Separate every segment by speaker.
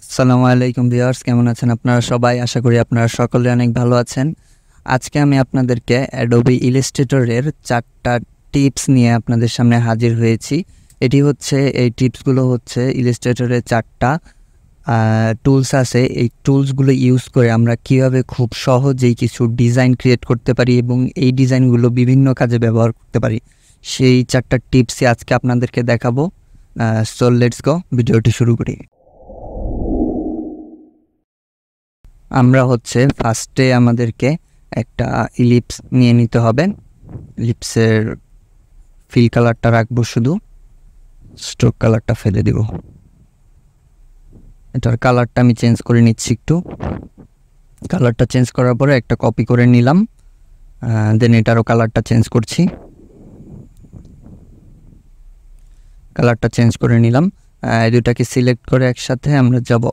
Speaker 1: আসসালামু আলাইকুম ভিউয়ার্স, কেমন আছেন আপনারা সবাই? আশা করি আপনারা সকলে অনেক ভালো আছেন। আজকে আমি আপনাদেরকে অ্যাডোবি ইলাস্ট্রেটরের 4টা টিপস নিয়ে আপনাদের সামনে হাজির হয়েছি। এই টিপসগুলো হচ্ছে ইলাস্ট্রেটরের 4টা টুলস আছে। এই টুলসগুলো ইউজ করে আমরা কীভাবে খুব সহজেই কিছু ডিজাইন ক্রিয়েট করতে পারি এবং এই ডিজাইনগুলো বিভিন্ন কাজে ব্যবহার করতে পারি, সেই 4টা টিপসই আজকে আপনাদেরকে দেখাবো। সো লেটস গো, ভিডিওটি শুরু করি। আমরা ফার্স্টে আমাদেরকে একটা ইলিপস নিয়ে নিতে হবে। ইলিপসের ফিল কালারটা রাখবো, শুধু স্ট্রোক কালারটা ফেলে দিব। এটার কালারটা আমি চেঞ্জ করে নিচ্ছি একটু। কালারটা চেঞ্জ করার পরে একটা কপি করে নিলাম, দেন এটারও কালারটা চেঞ্জ করছি। কালারটা চেঞ্জ করে নিলাম। দুটাকে সিলেক্ট করে একসাথে আমরা যাব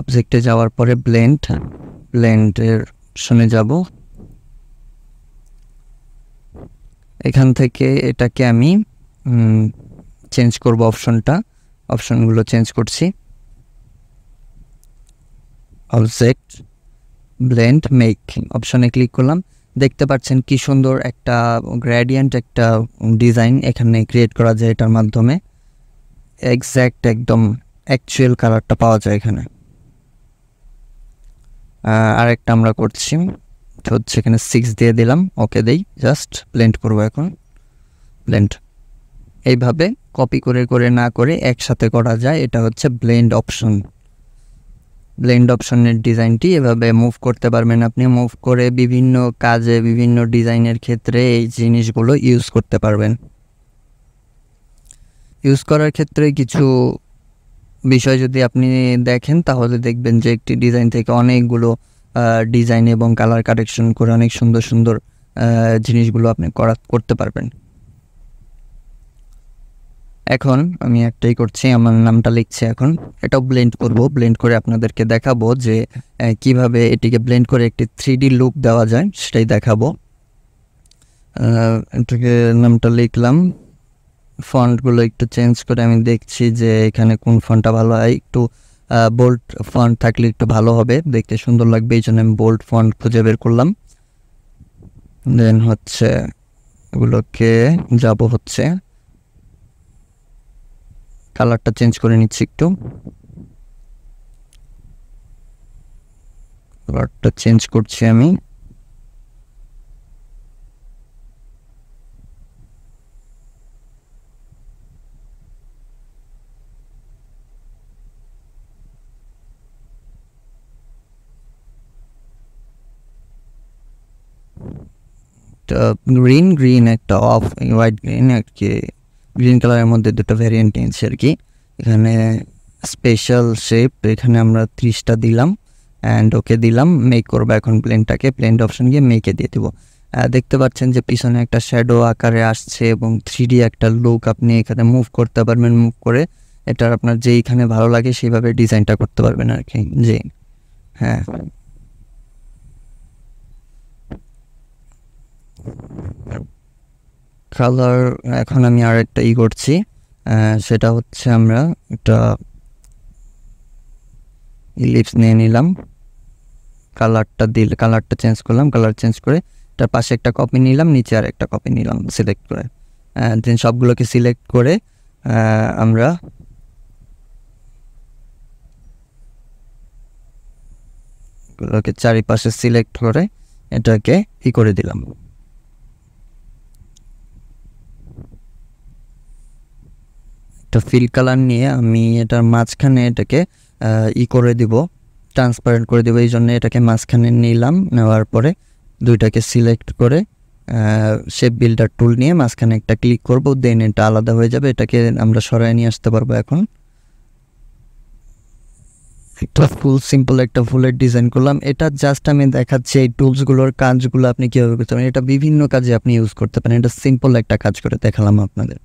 Speaker 1: অবজেক্টে যাওয়ার পরে ব্লেন্ডের অপশনে যাব। এখান থেকে এটাকে আমি চেঞ্জ করব, অপশনগুলো চেঞ্জ করছি। অবজেক্ট, ব্লেন্ড, মেক অপশনে ক্লিক করলাম। দেখতে পাচ্ছেন কি সুন্দর একটা গ্রেডিয়েন্ট, একটা ডিজাইন এখানে ক্রিয়েট করা যায়। এটার মাধ্যমে এক্স্যাক্ট একদম অ্যাকচুয়াল কালারটা পাওয়া যায় এখানে। আরেকটা আমরা করছি, এখানে 6 দিয়ে দিলাম, ওকে দেই। জাস্ট ব্লেন্ড করবো এখন। ব্লেন্ড এইভাবে কপি করে না করে একসাথে করা যায়। এটা হচ্ছে ব্লেন্ড অপশনের ডিজাইনটি এভাবে মুভ করতে পারবেন আপনি। মুভ করে বিভিন্ন কাজে, বিভিন্ন ডিজাইনের ক্ষেত্রে এই জিনিসগুলো ইউজ করতে পারবেন। ইউজ করার ক্ষেত্রে কিছু বিষয় যদি আপনি দেখেন, তাহলে দেখবেন যে একটি ডিজাইন থেকে অনেকগুলো ডিজাইন এবং কালার কারেকশন করে অনেক সুন্দর সুন্দর জিনিসগুলো আপনি করতে পারবেন। এখন আমি একটাই করছি, আমার নামটা লিখছি। এখন এটাও ব্লেন্ড করব। ব্লেন্ড করে আপনাদেরকে দেখাবো যে কিভাবে এটিকে ব্লেন্ড করে একটি 3D লুক দেওয়া যায়, সেটাই দেখাবো। এটাকে নামটা লিখলাম। ফন্টগুলো একটু চেঞ্জ করে আমি দেখছি যে এখানে কোন ফন্টটা ভালো হয়। একটু বোল্ড ফন্ট থাকলে একটু ভালো হবে, দেখতে সুন্দর লাগবে, এই জন্য আমি বোল্ড ফন্ট খুঁজে বের করলাম। দেন এগুলোকে যাব কালারটা চেঞ্জ করে নিচ্ছি একটু। কালারটা চেঞ্জ করছি আমি। গ্রিন একটা অফ হোয়াইট গ্রিন আর কি, গ্রিন কালারের মধ্যে দুটো ভ্যারিয়েন্ট নিয়েছি আর কি। এখানে স্পেশাল শেপ, এখানে আমরা 30টা দিলাম অ্যান্ড ওকে দিলাম। মেক করবো এখন প্লেনটাকে, প্লেন অপশন গিয়ে মেকে দিয়ে দেবো। দেখতে পাচ্ছেন যে পিছনে একটা শ্যাডো আকারে আসছে এবং 3D একটা লুক আপনি এখানে মুভ করতে পারবেন। মুভ করে এটার আপনার যেইখানে ভালো লাগে সেইভাবে ডিজাইনটা করতে পারবেন আর কি। জি হ্যাঁ, কালার এখন আমি আরেকটা করছি, সেটা আমরা একটা ইলিপস নিয়ে নিলাম। কালারটা চেঞ্জ করলাম। কালার চেঞ্জ করে তার পাশে একটা কপি নিলাম, নিচে আর একটা কপি নিলাম সিলেক্ট করে। দেন সবগুলোকে সিলেক্ট করে আমরা এগুলোকে চারিপাশে সিলেক্ট করে এটাকে করে দিলাম। একটা ফিল কালার নিয়ে আমি এটার মাঝখানে এটাকে করে দিব, ট্রান্সপারেন্ট করে দেবো। এই জন্য এটাকে মাঝখানে নিলাম। নেওয়ার পরে দুইটাকে সিলেক্ট করে শেপ বিল্ডার টুল নিয়ে মাঝখানে একটা ক্লিক করব, দেন এটা আলাদা হয়ে যাবে। এটাকে আমরা সরাই নিয়ে আসতে পারবো। এখন একটা সিম্পল একটা ফুলের ডিজাইন করলাম। এটা জাস্ট আমি দেখাচ্ছি এই টুলসগুলোর কাজগুলো আপনি কীভাবে করতে পারেন। এটা বিভিন্ন কাজে আপনি ইউজ করতে পারেন। এটা সিম্পল একটা কাজ করে দেখালাম আপনাদের।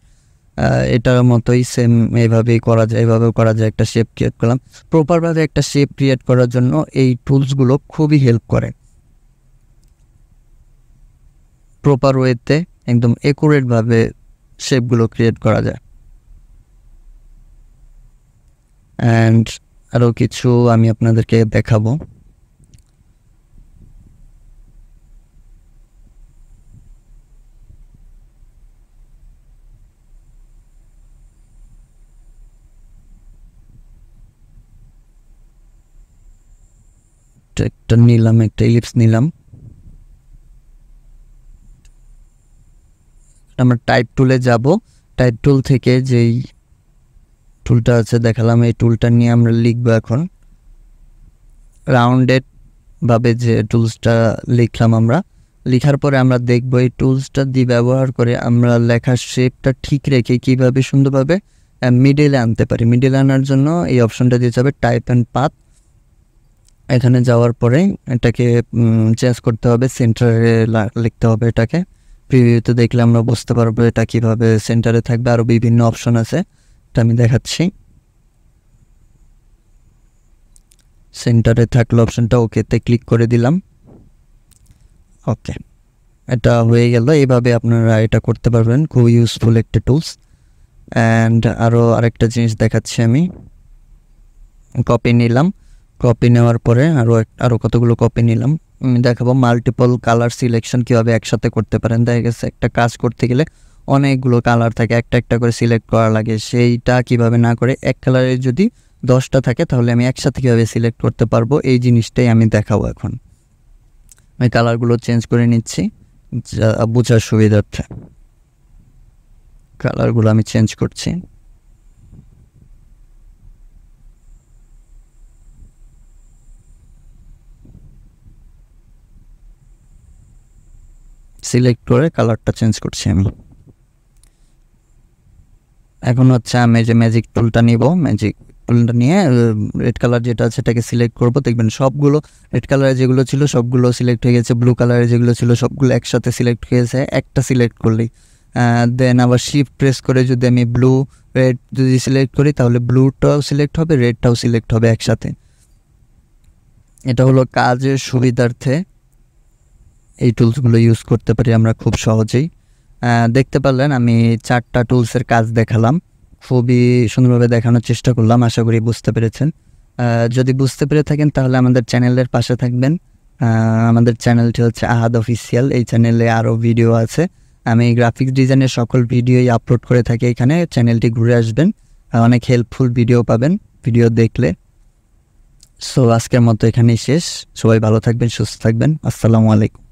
Speaker 1: এটার মতোই সেম এইভাবেই করা যায়, এভাবেও করা যায়। একটা শেপ ক্রিয়েট করলাম। প্রপারভাবে একটা শেপ ক্রিয়েট করার জন্য এই টুলসগুলো খুবই হেল্প করে। প্রপার ওয়েতে একদম একুরেটভাবে শেপগুলো ক্রিয়েট করা যায়। অ্যান্ড আরও কিছু আমি আপনাদেরকে দেখাবো। একটা নিলাম, একটা ইলিপস নিলাম। আমরা টাইপ টুলে যাব। টাইপ টুল থেকে যেই টুলটা আছে দেখালাম, এই টুলটা নিয়ে আমরা লিখব এখন। রাউন্ডেড ভাবে যে টুলসটা লিখলাম, আমরা লেখার পরে আমরা দেখব এই টুলসটা দিয়ে ব্যবহার করে আমরা লেখার শেপটা ঠিক রেখে কীভাবে সুন্দরভাবে মিডলে আনতে পারি। মিডলে আনার জন্য এই অপশনটা দিয়ে যাবে টাইপ অ্যান্ড পাথ। এখানে যাওয়ার পরে এটাকে চেঞ্জ করতে হবে, সেন্টারে লিখতে হবে এটাকে। প্রিভিউতে দেখলে আমরা বুঝতে পারবো এটা কীভাবে সেন্টারে থাকবে। আরও বিভিন্ন অপশন আছে, এটা আমি দেখাচ্ছি। সেন্টারে থাকলো অপশনটা, ওকেতে ক্লিক করে দিলাম। ওকে, এটা হয়ে গেল। এইভাবে আপনারা এটা করতে পারবেন, খুব ইউজফুল একটা টুলস। অ্যান্ড আরেকটা জিনিস দেখাচ্ছি আমি। কপি নিলাম, কপি নেওয়ার পরে আরও কতগুলো কপি নিলাম। আমি দেখাবো মাল্টিপল কালার সিলেকশন কীভাবে একসাথে করতে পারেন। দেখা গেছে একটা কাজ করতে গেলে অনেকগুলো কালার থাকে, একটা একটা করে সিলেক্ট করা লাগে। সেইটা কিভাবে না করে এক কালারের যদি 10টা থাকে তাহলে আমি একসাথে কীভাবে সিলেক্ট করতে পারবো, এই জিনিসটাই আমি দেখাবো এখন। আমি কালারগুলো চেঞ্জ করে নিচ্ছি বোঝার সুবিধার্থে। কালারগুলো আমি চেঞ্জ করছি। সিলেক্ট করে কালারটা চেঞ্জ করছি আমি। এখন হচ্ছে আমি যে ম্যাজিক টুলটা নিব, ম্যাজিক টুলটা নিয়ে রেড কালার যেটা আছে সেটাকে সিলেক্ট করব। দেখবেন সবগুলো রেড কালারে যেগুলো ছিল সবগুলো সিলেক্ট হয়ে গেছে, ব্লু কালারে যেগুলো ছিল সবগুলো একসাথে সিলেক্ট হয়ে গেছে একটা সিলেক্ট করলেই। দেন আবার শিফট প্রেস করে যদি আমি ব্লু রেড যদি সিলেক্ট করি তাহলে ব্লুটাও সিলেক্ট হবে, রেডটাও সিলেক্ট হবে একসাথে। এটা হলো কাজের সুবিধার্থে এই টুলসগুলো ইউজ করতে পারি আমরা খুব সহজেই। দেখতে পারলেন আমি 4টা টুলসের কাজ দেখালাম, খুবই সুন্দরভাবে দেখানোর চেষ্টা করলাম। আশা করি বুঝতে পেরেছেন। যদি বুঝতে পেরে থাকেন তাহলে আমাদের চ্যানেলের পাশে থাকবেন। আমাদের চ্যানেলটি হচ্ছে ahadofficial। এই চ্যানেলে আরও ভিডিও আছে, আমি গ্রাফিক্স ডিজাইনের সকল ভিডিওই আপলোড করে থাকি এখানে। চ্যানেলটি ঘুরে আসবেন, অনেক হেল্পফুল ভিডিও পাবেন ভিডিও দেখলে। সো আজকের মতো এখানেই শেষ। সবাই ভালো থাকবেন, সুস্থ থাকবেন। আসসালামু আলাইকুম।